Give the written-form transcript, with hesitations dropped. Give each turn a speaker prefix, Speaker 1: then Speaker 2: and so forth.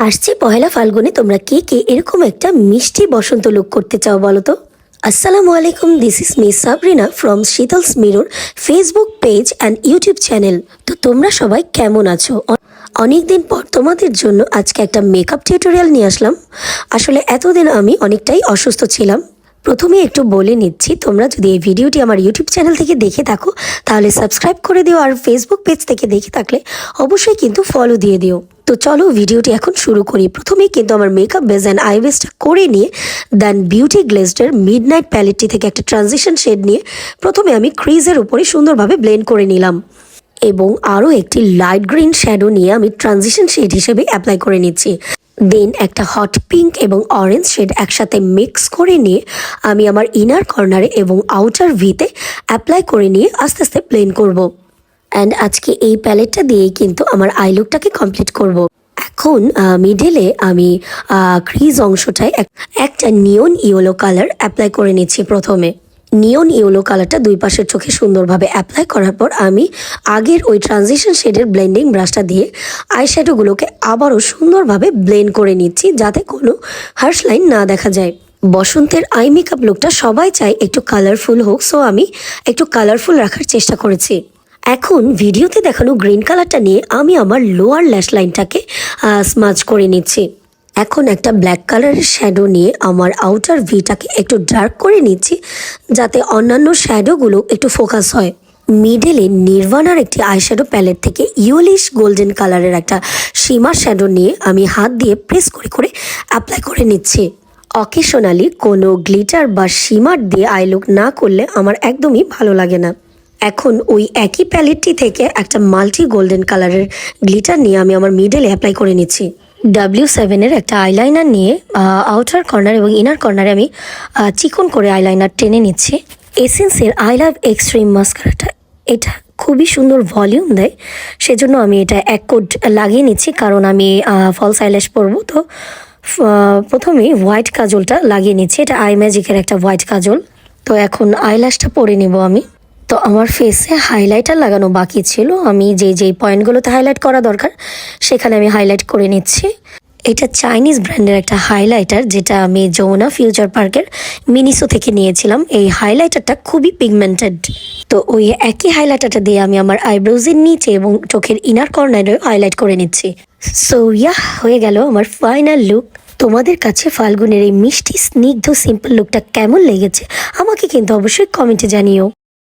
Speaker 1: আসছে পহেলা ফাল্গুনে তোমরা কে কে এরকম একটা মিষ্টি বসন্ত লুক করতে চাও বলো তো। আসসালামু আলাইকুম, this is me Sabrina from Sheetal's Mirror Facebook page and YouTube channel. তো তোমরা সবাই কেমন আছো? অনেকদিন পর তোমাদের জন্য আজকে একটা মেকআপ টিউটোরিয়াল নিয়ে আসলাম। আসলে এতদিন আমি অনেকটাই অসুস্থ ছিলাম। প্রথমে একটু বলে নিচ্ছি, তোমরা যদি এই ভিডিওটি আমার ইউটিউব চ্যানেল থেকে দেখে থাকো তাহলে সাবস্ক্রাইব করে দিও, আর ফেসবুক পেজ থেকে দেখে থাকলে অবশ্যই কিন্তু ফলো দিয়ে দিও। তো চলো ভিডিওটি এখন শুরু করি। প্রথমেই কিন্তু আমার মেকআপ বেস অ্যান্ড আই বেসটা করে নিয়ে দেন বিউটি গ্লেজডের মিডনাইট প্যালেটটি থেকে একটা ট্রানজিশন শেড নিয়ে প্রথমে আমি ক্রিজের উপরে সুন্দরভাবে ব্লেন্ড করে নিলাম এবং আরও একটি লাইট গ্রিন শ্যাডো নিয়ে আমি ট্রানজিশন শেড হিসেবে অ্যাপ্লাই করে নিচ্ছি। দেন একটা হট পিঙ্ক এবং অরেঞ্জ শেড একসাথে মিক্স করে নিয়ে আমি আমার ইনার কর্নারে এবং আউটার ভিতে অ্যাপ্লাই করে নিয়ে আস্তে আস্তে ব্লেন্ড করব। অ্যান্ড আজকে এই প্যালেটটা দিয়েই কিন্তু আমার আই লুকটাকে কমপ্লিট করব। এখন মিডলে আমি ক্রিজ অংশটায় একটা নিয়ন ইয়েলো কালার অ্যাপ্লাই করে নিচ্ছি। প্রথমে নিয়ন ইয়েলো কালারটা দুই পাশের চোখে সুন্দরভাবে অ্যাপ্লাই করার পর আমি আগের ওই ট্রানজিশন শেডের ব্লেন্ডিং ব্রাশটা দিয়ে আইশ্যাডোগুলোকে আবারও সুন্দরভাবে ব্লেন্ড করে নিচ্ছি যাতে কোনো হার্শ লাইন না দেখা যায়। বসন্তের আই মেকআপ লুকটা সবাই চায় একটু কালারফুল হোক, সো আমি একটু কালারফুল রাখার চেষ্টা করেছি। এখন ভিডিওতে দেখানো গ্রিন কালারটা নিয়ে আমি আমার লোয়ার ল্যাশ লাইনটাকে স্মাচ করে নিচ্ছি। এখন একটা ব্ল্যাক কালারের শ্যাডো নিয়ে আমার আউটার ভিটাকে একটু ডার্ক করে নিচ্ছি যাতে অন্যান্য শ্যাডোগুলো একটু ফোকাস হয়। মিডলে নির্ভানার একটি আইশ্যাডো প্যালেট থেকে ইয়েলিশ গোল্ডেন কালারের একটা শিমার শ্যাডো নিয়ে আমি হাত দিয়ে প্রেস করে করে অ্যাপ্লাই করে নিচ্ছি। অকেশনালি কোনো গ্লিটার বা শিমার দিয়ে আই লুক না করলে আমার একদমই ভালো লাগে না। এখন ওই একই প্যালেটটি থেকে একটা মাল্টি গোল্ডেন কালারের গ্লিটার নিয়ে আমি আমার মিডলে অ্যাপ্লাই করে নিচ্ছি। W7-এর একটা আইলাইনার নিয়ে আউটার কর্নার এবং ইনার কর্নারে আমি চিকন করে আইলাইনার টেনে নিচ্ছি। এসেন্সের আই লাভ এক্সট্রিম মাস্কারাটা এটা খুবই সুন্দর ভলিউম দেয়, সেজন্য আমি এটা এক কোট লাগিয়ে নিচ্ছি কারণ আমি ফলস আইল্যাশ পরবো। তো প্রথমেই হোয়াইট কাজলটা লাগিয়ে নিচ্ছি, এটা আই ম্যাজিকের একটা হোয়াইট কাজল। তো এখন আইল্যাশটা পরে নিব আমি। তো আমার ফেসে হাইলাইটার লাগানো বাকি ছিল, আমি যেই পয়েন্টগুলোতে হাইলাইট করা দরকার সেখানে আমি হাইলাইট করে নিচ্ছি। এটা চাইনিজ ব্র্যান্ডের একটা হাইলাইটার যেটা আমি যমুনা ফিউচার পার্কের মিনিসো থেকে নিয়েছিলাম। এই হাইলাইটারটা খুবই পিগমেন্টেড। তো ওই একই হাইলাইটারটা দিয়ে আমি আমার আইব্রোজের নিচে এবং চোখের ইনার কর্নারে হাইলাইট করে নিচ্ছি। সো হয়ে গেল আমার ফাইনাল লুক। তোমাদের কাছে ফাল্গুনের এই মিষ্টি স্নিগ্ধ সিম্পল লুকটা কেমন লেগেছে আমাকে কিন্তু অবশ্যই কমেন্টে জানিও।